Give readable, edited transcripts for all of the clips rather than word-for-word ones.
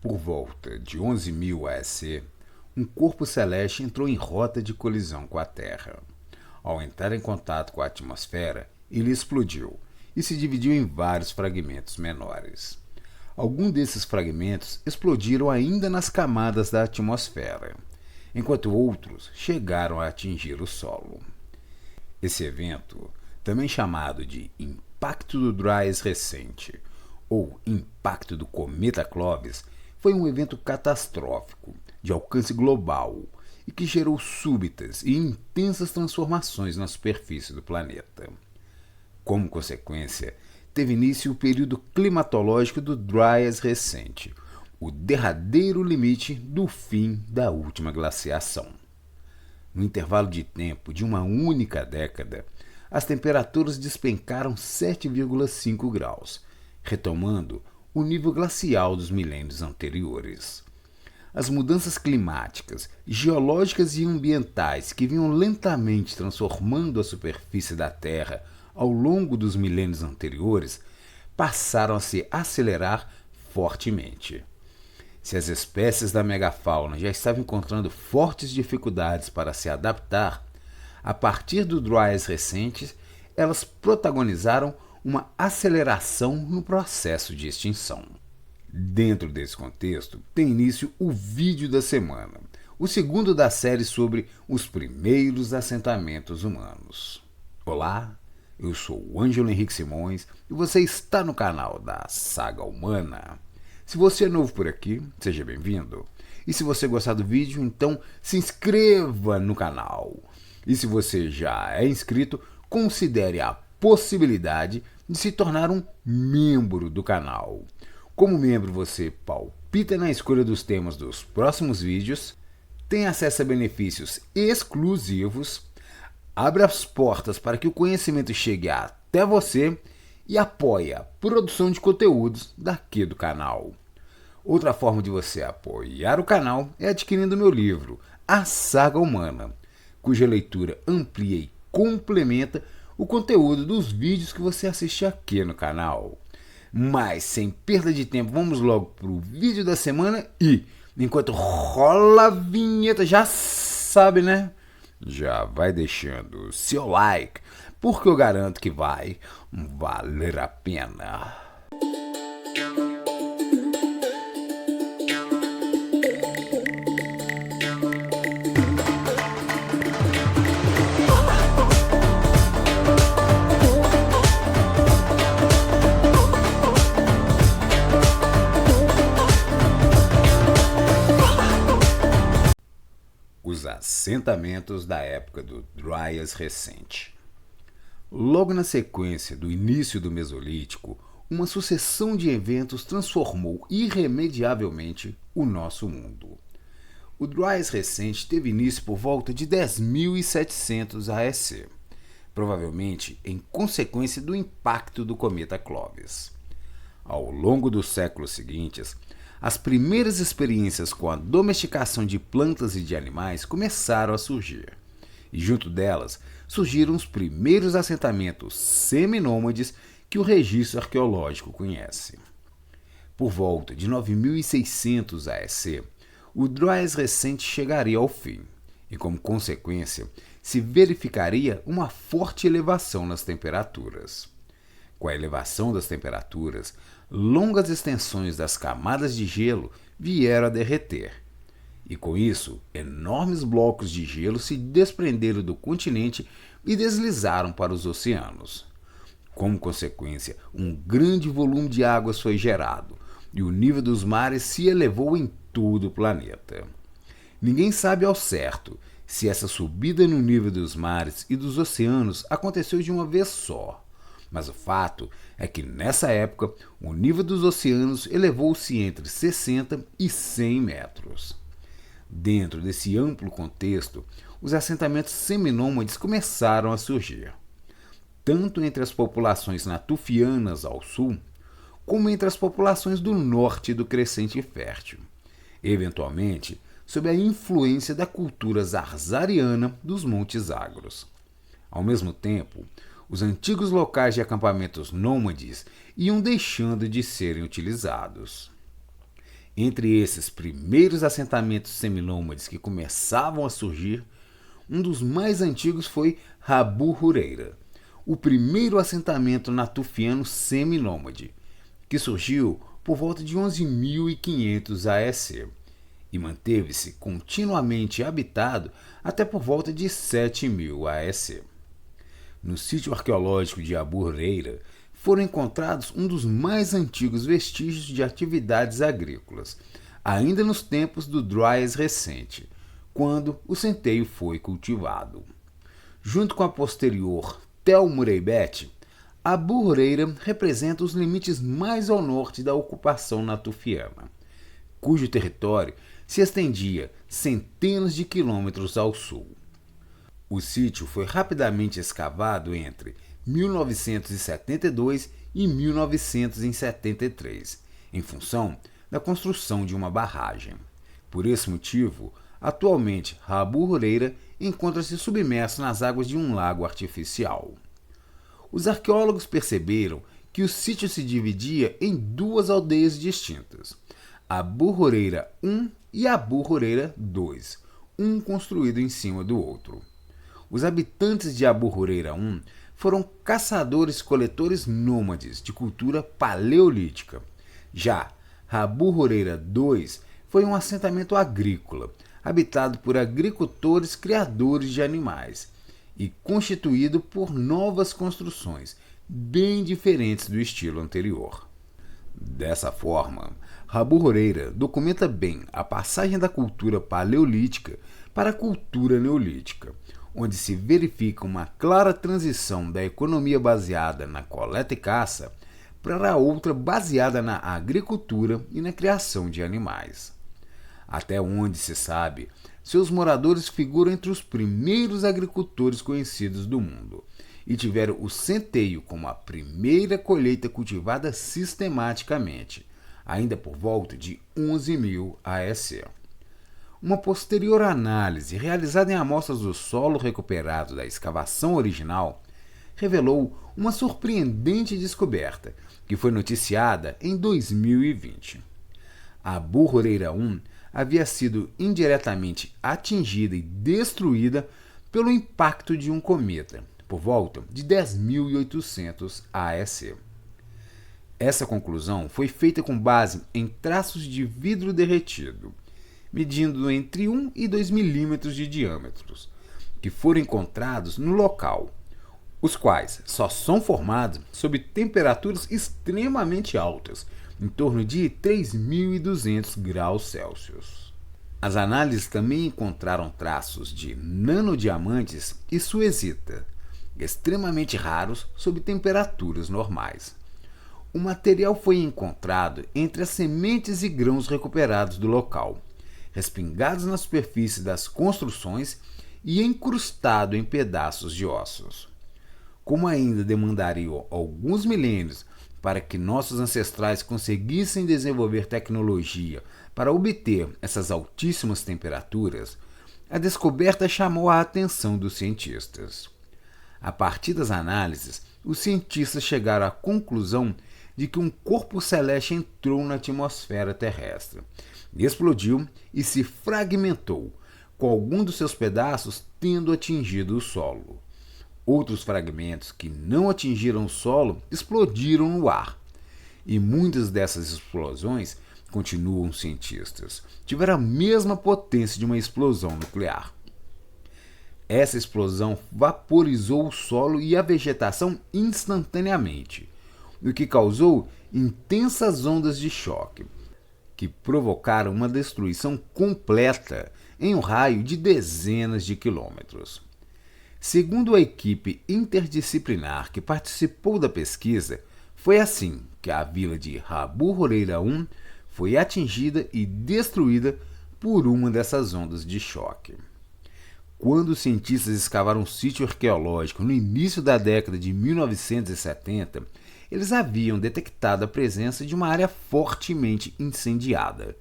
Por volta de 11.000 AEC, um corpo celeste entrou em rota de colisão com a Terra. Ao entrar em contato com a atmosfera, ele explodiu e se dividiu em vários fragmentos menores. Alguns desses fragmentos explodiram ainda nas camadas da atmosfera, enquanto outros chegaram a atingir o solo. Esse evento, também chamado de Impacto do Dryas Recente ou Impacto do Cometa Clovis, foi um evento catastrófico, de alcance global, e que gerou súbitas e intensas transformações na superfície do planeta. Como consequência, teve início o período climatológico do Dryas Recente, o derradeiro limite do fim da última glaciação. No intervalo de tempo de uma única década, as temperaturas despencaram 7,5 graus, retomando o nível glacial dos milênios anteriores. As mudanças climáticas, geológicas e ambientais que vinham lentamente transformando a superfície da Terra ao longo dos milênios anteriores passaram a se acelerar fortemente. Se as espécies da megafauna já estavam encontrando fortes dificuldades para se adaptar, a partir do Dryas recente, elas protagonizaram uma aceleração no processo de extinção. Dentro desse contexto, tem início o vídeo da semana, o segundo da série sobre os primeiros assentamentos humanos. Olá, eu sou o Ângelo Henrique Simões e você está no canal da Saga Humana. Se você é novo por aqui, seja bem-vindo. E se você gostar do vídeo, então se inscreva no canal. E se você já é inscrito, considere a possibilidade de se tornar um membro do canal. Como membro, você palpita na escolha dos temas dos próximos vídeos, tem acesso a benefícios exclusivos, abre as portas para que o conhecimento chegue até você e apoia a produção de conteúdos daqui do canal. Outra forma de você apoiar o canal é adquirindo meu livro, A Saga Humana, cuja leitura amplia e complementa o conteúdo dos vídeos que você assiste aqui no canal. Mas, sem perda de tempo, vamos logo para o vídeo da semana e, enquanto rola a vinheta, já sabe, né? Já vai deixando seu like, porque eu garanto que vai valer a pena. Os assentamentos da época do Dryas recente. Logo na sequência do início do Mesolítico, uma sucessão de eventos transformou irremediavelmente o nosso mundo. O Dryas recente teve início por volta de 10.700 AEC, provavelmente em consequência do impacto do cometa Clovis. Ao longo dos séculos seguintes, as primeiras experiências com a domesticação de plantas e de animais começaram a surgir, e junto delas surgiram os primeiros assentamentos seminômades que o registro arqueológico conhece. Por volta de 9.600 AEC, o Dryas recente chegaria ao fim, e como consequência, se verificaria uma forte elevação nas temperaturas. Com a elevação das temperaturas, longas extensões das camadas de gelo vieram a derreter. E com isso, enormes blocos de gelo se desprenderam do continente e deslizaram para os oceanos. Como consequência, um grande volume de águas foi gerado e o nível dos mares se elevou em todo o planeta. Ninguém sabe ao certo se essa subida no nível dos mares e dos oceanos aconteceu de uma vez só. Mas o fato é que, nessa época, o nível dos oceanos elevou-se entre 60 e 100 metros. Dentro desse amplo contexto, os assentamentos seminômades começaram a surgir, tanto entre as populações natufianas ao sul, como entre as populações do norte do Crescente Fértil, eventualmente sob a influência da cultura zarzariana dos Montes Agros. Ao mesmo tempo, os antigos locais de acampamentos nômades iam deixando de serem utilizados. Entre esses primeiros assentamentos seminômades que começavam a surgir, um dos mais antigos foi Rabu Huraira, o primeiro assentamento natufiano seminômade, que surgiu por volta de 11.500 AEC e manteve-se continuamente habitado até por volta de 7.000 AEC. No sítio arqueológico de Abu Huraira foram encontrados um dos mais antigos vestígios de atividades agrícolas, ainda nos tempos do Dryas recente, quando o centeio foi cultivado. Junto com a posterior Tel Mureybet, Abu Huraira representa os limites mais ao norte da ocupação natufiana, cujo território se estendia centenas de quilômetros ao sul. O sítio foi rapidamente escavado entre 1972 e 1973, em função da construção de uma barragem. Por esse motivo, atualmente Rabu Huraira encontra-se submerso nas águas de um lago artificial. Os arqueólogos perceberam que o sítio se dividia em duas aldeias distintas, Abu Huraira I e Abu Huraira II, um construído em cima do outro. Os habitantes de Abu Huraira I foram caçadores-coletores nômades de cultura paleolítica. Já Abu Huraira II foi um assentamento agrícola, habitado por agricultores criadores de animais e constituído por novas construções, bem diferentes do estilo anterior. Dessa forma, Abu Huraira documenta bem a passagem da cultura paleolítica para a cultura neolítica, onde se verifica uma clara transição da economia baseada na coleta e caça para outra baseada na agricultura e na criação de animais. Até onde se sabe, seus moradores figuram entre os primeiros agricultores conhecidos do mundo e tiveram o centeio como a primeira colheita cultivada sistematicamente, ainda por volta de 11.000 AEC. Uma posterior análise realizada em amostras do solo recuperado da escavação original revelou uma surpreendente descoberta que foi noticiada em 2020. Abu Huraira I havia sido indiretamente atingida e destruída pelo impacto de um cometa, por volta de 10.800 AEC. Essa conclusão foi feita com base em traços de vidro derretido, medindo entre 1 e 2 milímetros de diâmetro, que foram encontrados no local, os quais só são formados sob temperaturas extremamente altas, em torno de 3.200 graus Celsius. As análises também encontraram traços de nanodiamantes e suezita, extremamente raros sob temperaturas normais. O material foi encontrado entre as sementes e grãos recuperados do local, respingados na superfície das construções e encrustado em pedaços de ossos. Como ainda demandaria alguns milênios para que nossos ancestrais conseguissem desenvolver tecnologia para obter essas altíssimas temperaturas, a descoberta chamou a atenção dos cientistas. A partir das análises, os cientistas chegaram à conclusão de que um corpo celeste entrou na atmosfera terrestre, explodiu e se fragmentou, com algum dos seus pedaços tendo atingido o solo. Outros fragmentos que não atingiram o solo explodiram no ar. E muitas dessas explosões, continuam os cientistas, tiveram a mesma potência de uma explosão nuclear. Essa explosão vaporizou o solo e a vegetação instantaneamente, o que causou intensas ondas de choque, que provocaram uma destruição completa em um raio de dezenas de quilômetros. Segundo a equipe interdisciplinar que participou da pesquisa, foi assim que a vila de Abu Huraira I foi atingida e destruída por uma dessas ondas de choque. Quando os cientistas escavaram um sítio arqueológico no início da década de 1970, eles haviam detectado a presença de uma área fortemente incendiada.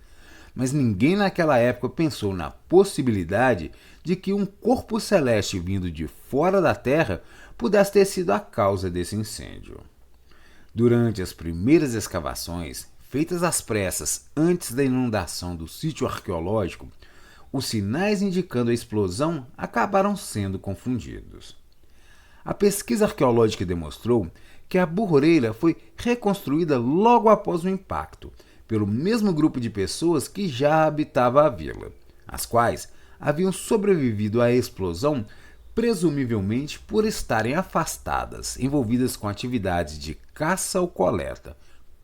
Mas ninguém naquela época pensou na possibilidade de que um corpo celeste vindo de fora da Terra pudesse ter sido a causa desse incêndio. Durante as primeiras escavações, feitas às pressas antes da inundação do sítio arqueológico, os sinais indicando a explosão acabaram sendo confundidos. A pesquisa arqueológica demonstrou que a Burreira foi reconstruída logo após o impacto, pelo mesmo grupo de pessoas que já habitava a vila, as quais haviam sobrevivido à explosão presumivelmente por estarem afastadas, envolvidas com atividades de caça ou coleta,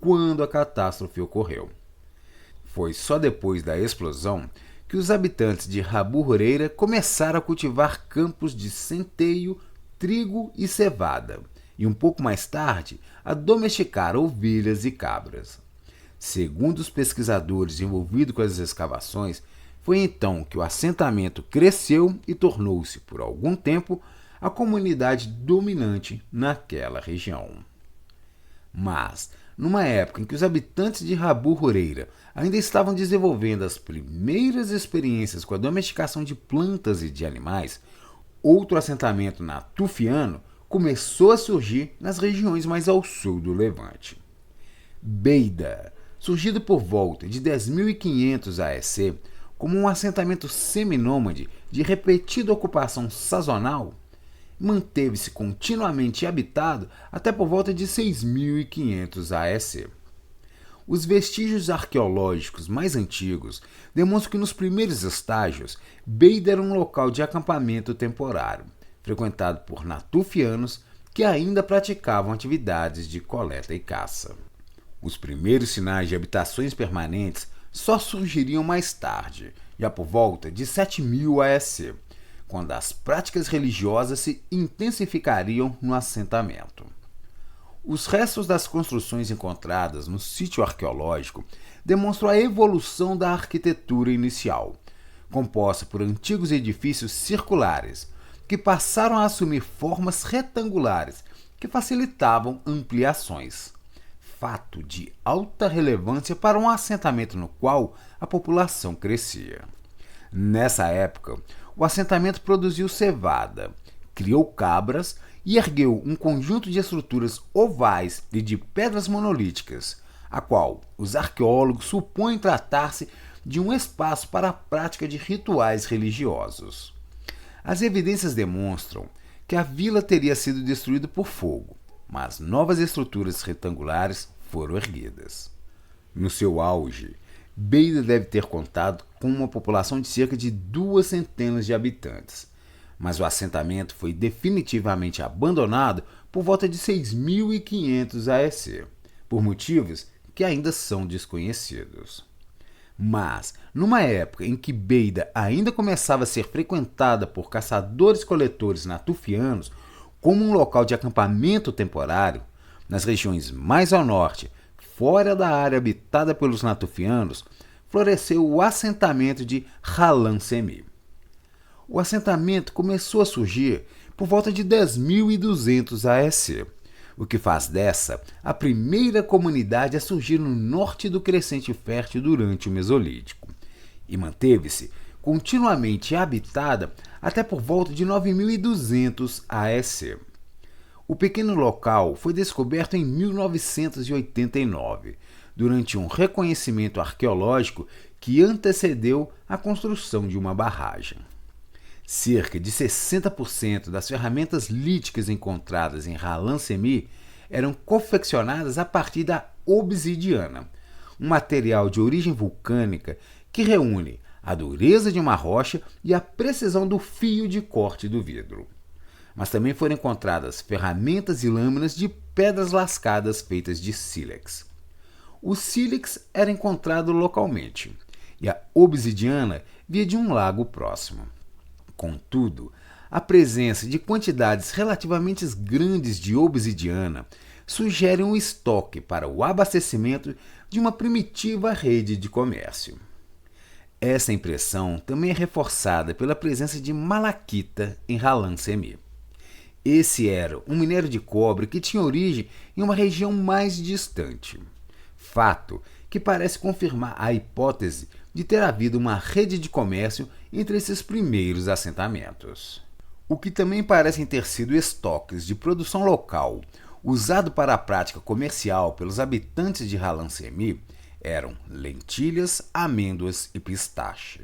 quando a catástrofe ocorreu. Foi só depois da explosão que os habitantes de Raburreira começaram a cultivar campos de centeio, trigo e cevada, e um pouco mais tarde a domesticar ovelhas e cabras. Segundo os pesquisadores envolvidos com as escavações, foi então que o assentamento cresceu e tornou-se, por algum tempo, a comunidade dominante naquela região. Mas, numa época em que os habitantes de Raburreira ainda estavam desenvolvendo as primeiras experiências com a domesticação de plantas e de animais, outro assentamento natufiano começou a surgir nas regiões mais ao sul do Levante. Beida, surgido por volta de 10.500 AEC, como um assentamento seminômade de repetida ocupação sazonal, manteve-se continuamente habitado até por volta de 6.500 AEC. Os vestígios arqueológicos mais antigos demonstram que nos primeiros estágios, Beida era um local de acampamento temporário, frequentado por natufianos que ainda praticavam atividades de coleta e caça. Os primeiros sinais de habitações permanentes só surgiriam mais tarde, já por volta de 7.000 AEC, quando as práticas religiosas se intensificariam no assentamento. Os restos das construções encontradas no sítio arqueológico demonstram a evolução da arquitetura inicial, composta por antigos edifícios circulares, que passaram a assumir formas retangulares que facilitavam ampliações. Fato de alta relevância para um assentamento no qual a população crescia. Nessa época, o assentamento produziu cevada, criou cabras e ergueu um conjunto de estruturas ovais e de pedras monolíticas, a qual os arqueólogos supõem tratar-se de um espaço para a prática de rituais religiosos. As evidências demonstram que a vila teria sido destruída por fogo, mas novas estruturas retangulares foram erguidas. No seu auge, Beida deve ter contado com uma população de cerca de 200 de habitantes, mas o assentamento foi definitivamente abandonado por volta de 6.500 AEC, por motivos que ainda são desconhecidos. Mas, numa época em que Beida ainda começava a ser frequentada por caçadores-coletores natufianos como um local de acampamento temporário, nas regiões mais ao norte, fora da área habitada pelos natufianos, floresceu o assentamento de Halansemi. O assentamento começou a surgir por volta de 10.200 AEC, o que faz dessa a primeira comunidade a surgir no norte do Crescente Fértil durante o Mesolítico, e manteve-se continuamente habitada até por volta de 9.200 AEC. O pequeno local foi descoberto em 1989, durante um reconhecimento arqueológico que antecedeu a construção de uma barragem. Cerca de 60% das ferramentas líticas encontradas em Halansemi eram confeccionadas a partir da obsidiana, um material de origem vulcânica que reúne a dureza de uma rocha e a precisão do fio de corte do vidro. Mas também foram encontradas ferramentas e lâminas de pedras lascadas feitas de sílex. O sílex era encontrado localmente, e a obsidiana via de um lago próximo. Contudo, a presença de quantidades relativamente grandes de obsidiana sugere um estoque para o abastecimento de uma primitiva rede de comércio. Essa impressão também é reforçada pela presença de malaquita em Halansemi. Esse era um minério de cobre que tinha origem em uma região mais distante. Fato que parece confirmar a hipótese de ter havido uma rede de comércio entre esses primeiros assentamentos. O que também parecem ter sido estoques de produção local, usado para a prática comercial pelos habitantes de Halansemi, eram lentilhas, amêndoas e pistache.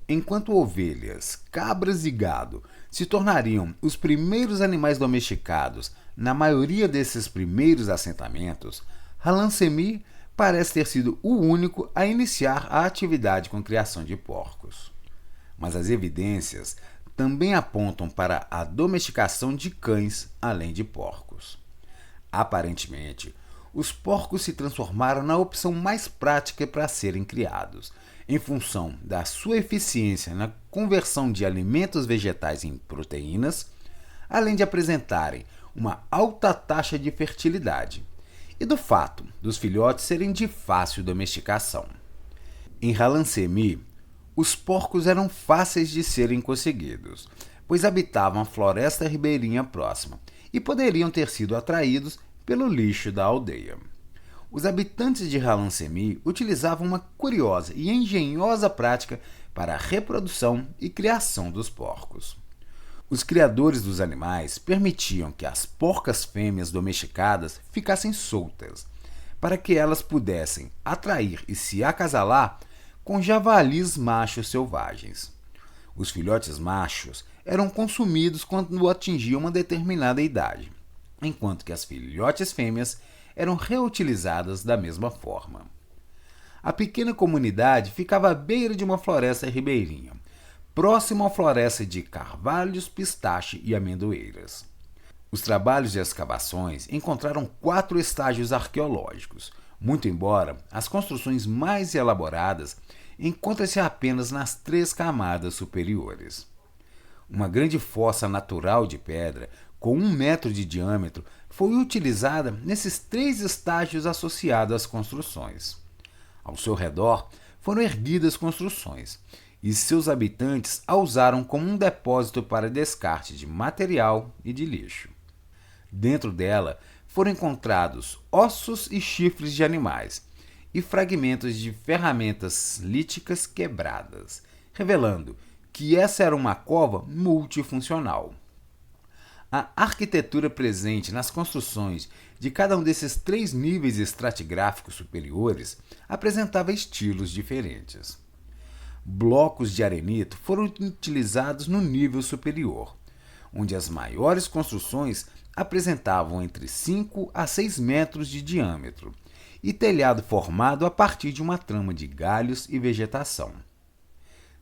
Enquanto ovelhas, cabras e gado se tornariam os primeiros animais domesticados na maioria desses primeiros assentamentos, Hallandsemi parece ter sido o único a iniciar a atividade com criação de porcos. Mas as evidências também apontam para a domesticação de cães além de porcos. Aparentemente, os porcos se transformaram na opção mais prática para serem criados, em função da sua eficiência na conversão de alimentos vegetais em proteínas, além de apresentarem uma alta taxa de fertilidade, e do fato dos filhotes serem de fácil domesticação. Em Hallandsemi, os porcos eram fáceis de serem conseguidos, pois habitavam a floresta ribeirinha próxima e poderiam ter sido atraídos pelo lixo da aldeia. Os habitantes de Hallandsemi utilizavam uma curiosa e engenhosa prática para a reprodução e criação dos porcos. Os criadores dos animais permitiam que as porcas fêmeas domesticadas ficassem soltas, para que elas pudessem atrair e se acasalar com javalis machos selvagens. Os filhotes machos eram consumidos quando atingiam uma determinada idade, enquanto que as filhotes fêmeas eram reutilizadas da mesma forma. A pequena comunidade ficava à beira de uma floresta ribeirinha, próximo à floresta de carvalhos, pistache e amendoeiras. Os trabalhos de escavações encontraram 4 estágios arqueológicos, muito embora as construções mais elaboradas encontrem-se apenas nas 3 camadas superiores. Uma grande fossa natural de pedra, com 1 metro de diâmetro, foi utilizada nesses 3 estágios associados às construções. Ao seu redor foram erguidas construções, e seus habitantes a usaram como um depósito para descarte de material e de lixo. Dentro dela foram encontrados ossos e chifres de animais e fragmentos de ferramentas líticas quebradas, revelando que essa era uma cova multifuncional. A arquitetura presente nas construções de cada um desses 3 níveis estratigráficos superiores apresentava estilos diferentes. Blocos de arenito foram utilizados no nível superior, onde as maiores construções apresentavam entre 5 a 6 metros de diâmetro e telhado formado a partir de uma trama de galhos e vegetação.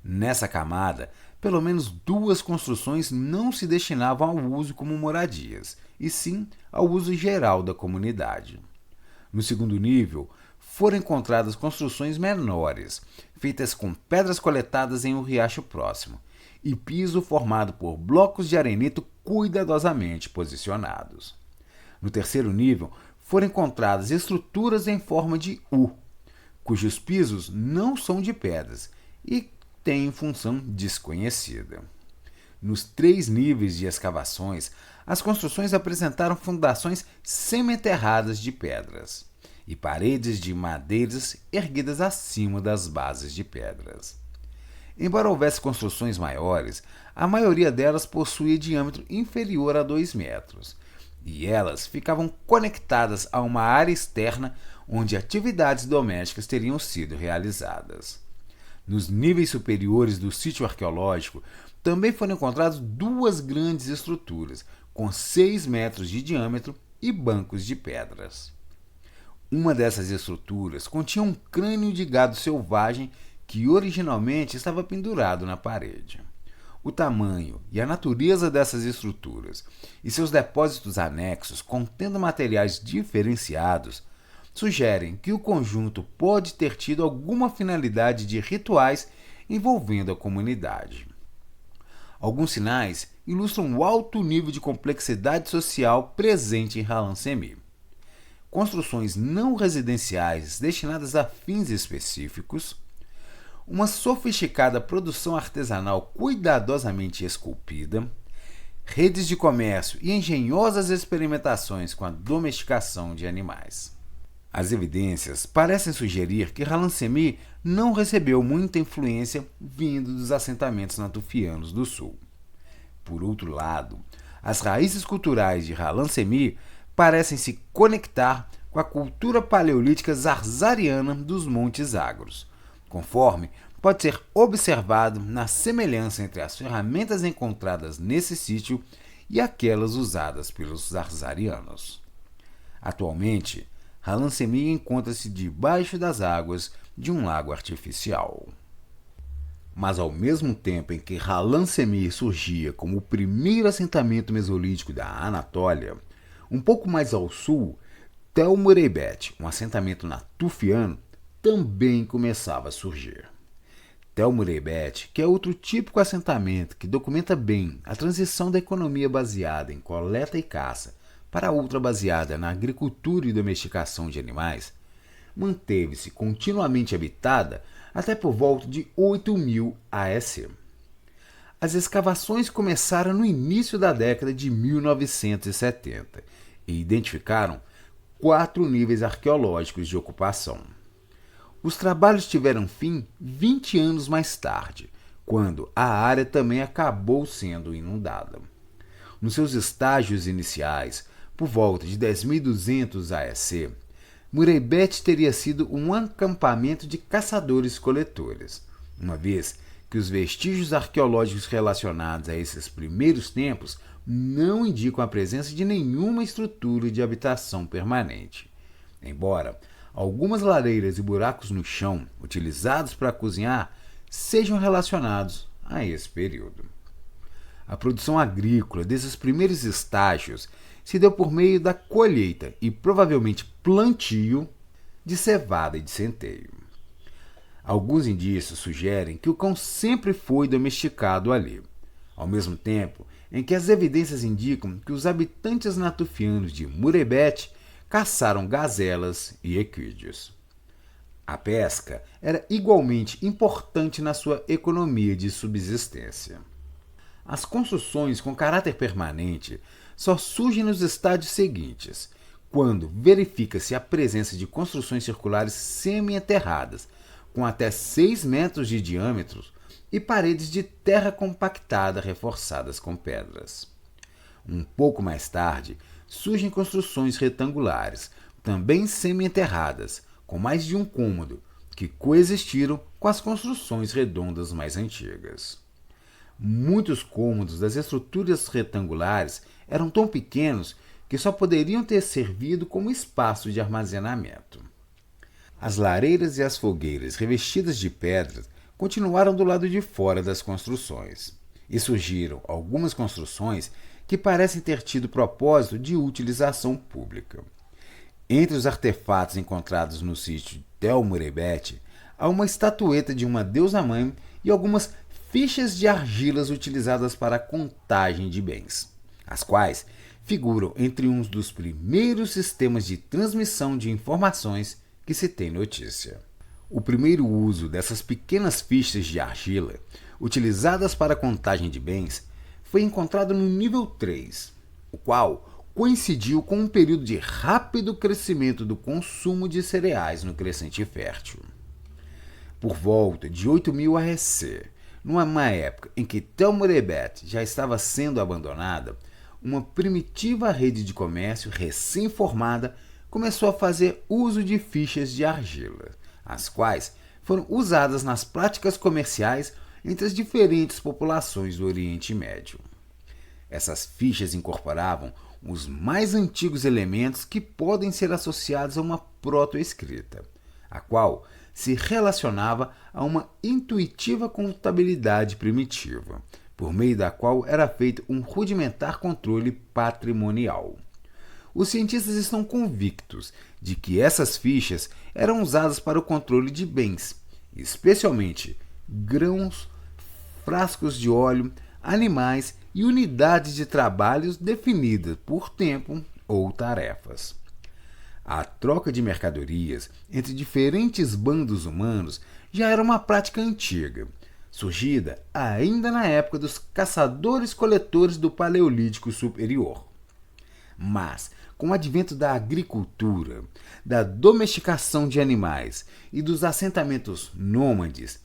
Nessa camada, pelo menos 2 construções não se destinavam ao uso como moradias, e sim ao uso geral da comunidade. No segundo nível, foram encontradas construções menores, feitas com pedras coletadas em um riacho próximo, e piso formado por blocos de arenito cuidadosamente posicionados. No terceiro nível, foram encontradas estruturas em forma de U, cujos pisos não são de pedras e têm função desconhecida. Nos 3 níveis de escavações, as construções apresentaram fundações semi-enterradas de pedras e paredes de madeiras erguidas acima das bases de pedras. Embora houvesse construções maiores, a maioria delas possuía diâmetro inferior a 2 metros, e elas ficavam conectadas a uma área externa onde atividades domésticas teriam sido realizadas. Nos níveis superiores do sítio arqueológico, também foram encontradas 2 grandes estruturas, com 6 metros de diâmetro e bancos de pedras. Uma dessas estruturas continha um crânio de gado selvagem que originalmente estava pendurado na parede. O tamanho e a natureza dessas estruturas e seus depósitos anexos contendo materiais diferenciados sugerem que o conjunto pode ter tido alguma finalidade de rituais envolvendo a comunidade. Alguns sinais ilustram o alto nível de complexidade social presente em Hallandsemi. Construções não residenciais destinadas a fins específicos, uma sofisticada produção artesanal cuidadosamente esculpida, redes de comércio e engenhosas experimentações com a domesticação de animais. As evidências parecem sugerir que Hallandsemi não recebeu muita influência vindo dos assentamentos natufianos do sul. Por outro lado, as raízes culturais de Hallandsemi parecem se conectar com a cultura paleolítica zarzariana dos Montes Agros, conforme pode ser observado na semelhança entre as ferramentas encontradas nesse sítio e aquelas usadas pelos zarzarianos. Atualmente, Hallandsemi encontra-se debaixo das águas de um lago artificial. Mas ao mesmo tempo em que Hallandsemi surgia como o primeiro assentamento mesolítico da Anatólia, um pouco mais ao sul, Tel Mureybet, um assentamento natufiano, também começava a surgir. Tel Mureybet, que é outro típico assentamento que documenta bem a transição da economia baseada em coleta e caça para outra baseada na agricultura e domesticação de animais, manteve-se continuamente habitada até por volta de 8000 AEC. As escavações começaram no início da década de 1970 e identificaram 4 níveis arqueológicos de ocupação. Os trabalhos tiveram fim 20 anos mais tarde, quando a área também acabou sendo inundada. Nos seus estágios iniciais, por volta de 10.200 AEC, Mureybet teria sido um acampamento de caçadores-coletores, uma vez que os vestígios arqueológicos relacionados a esses primeiros tempos não indicam a presença de nenhuma estrutura de habitação permanente. Embora algumas lareiras e buracos no chão utilizados para cozinhar sejam relacionados a esse período. A produção agrícola desses primeiros estágios se deu por meio da colheita e provavelmente plantio de cevada e de centeio. Alguns indícios sugerem que o cão sempre foi domesticado ali, ao mesmo tempo em que as evidências indicam que os habitantes natufianos de Mureybet caçaram gazelas e equídeos. A pesca era igualmente importante na sua economia de subsistência. As construções com caráter permanente só surgem nos estádios seguintes, quando verifica-se a presença de construções circulares semi-enterradas, com até 6 metros de diâmetro e paredes de terra compactada reforçadas com pedras. Um pouco mais tarde, surgem construções retangulares, também semi-enterradas, com mais de um cômodo, que coexistiram com as construções redondas mais antigas. Muitos cômodos das estruturas retangulares eram tão pequenos que só poderiam ter servido como espaço de armazenamento. As lareiras e as fogueiras revestidas de pedras continuaram do lado de fora das construções, e surgiram algumas construções que parecem ter tido propósito de utilização pública. Entre os artefatos encontrados no sítio Tel Mureybet, há uma estatueta de uma deusa-mãe e algumas fichas de argilas utilizadas para a contagem de bens, as quais figuram entre um dos primeiros sistemas de transmissão de informações que se tem notícia. O primeiro uso dessas pequenas fichas de argila, utilizadas para a contagem de bens, foi encontrado no nível 3, o qual coincidiu com um período de rápido crescimento do consumo de cereais no Crescente Fértil. Por volta de 8000 AEC, numa época em que Tel Mureybet já estava sendo abandonada, uma primitiva rede de comércio recém-formada começou a fazer uso de fichas de argila, as quais foram usadas nas práticas comerciais entre as diferentes populações do Oriente Médio. Essas fichas incorporavam os mais antigos elementos que podem ser associados a uma protoescrita, a qual se relacionava a uma intuitiva contabilidade primitiva, por meio da qual era feito um rudimentar controle patrimonial. Os cientistas estão convictos de que essas fichas eram usadas para o controle de bens, especialmente grãos, frascos de óleo, animais e unidades de trabalhos definidas por tempo ou tarefas. A troca de mercadorias entre diferentes bandos humanos já era uma prática antiga, surgida ainda na época dos caçadores-coletores do Paleolítico Superior. Mas, com o advento da agricultura, da domesticação de animais e dos assentamentos nômades,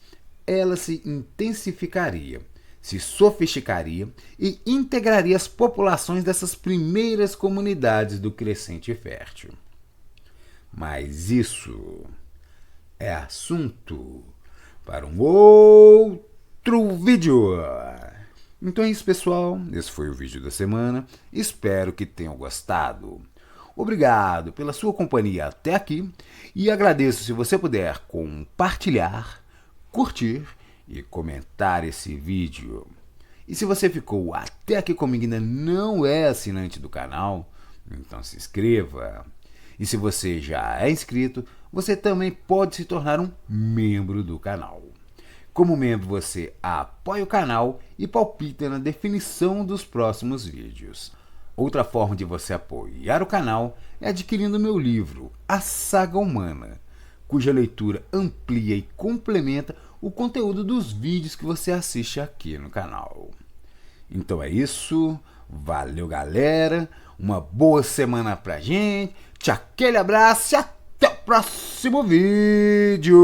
ela se intensificaria, se sofisticaria e integraria as populações dessas primeiras comunidades do Crescente Fértil. Mas isso é assunto para um outro vídeo. Então é isso, pessoal. Esse foi o vídeo da semana. Espero que tenham gostado. Obrigado pela sua companhia até aqui e agradeço se você puder compartilhar, curtir e comentar esse vídeo. E se você ficou até aqui comigo e ainda não é assinante do canal, então se inscreva. E se você já é inscrito, você também pode se tornar um membro do canal. Como membro, você apoia o canal e palpita na definição dos próximos vídeos. Outra forma de você apoiar o canal é adquirindo meu livro, A Saga Humana, cuja leitura amplia e complementa o conteúdo dos vídeos que você assiste aqui no canal. Então é isso, valeu galera, uma boa semana pra gente, aquele abraço e até o próximo vídeo!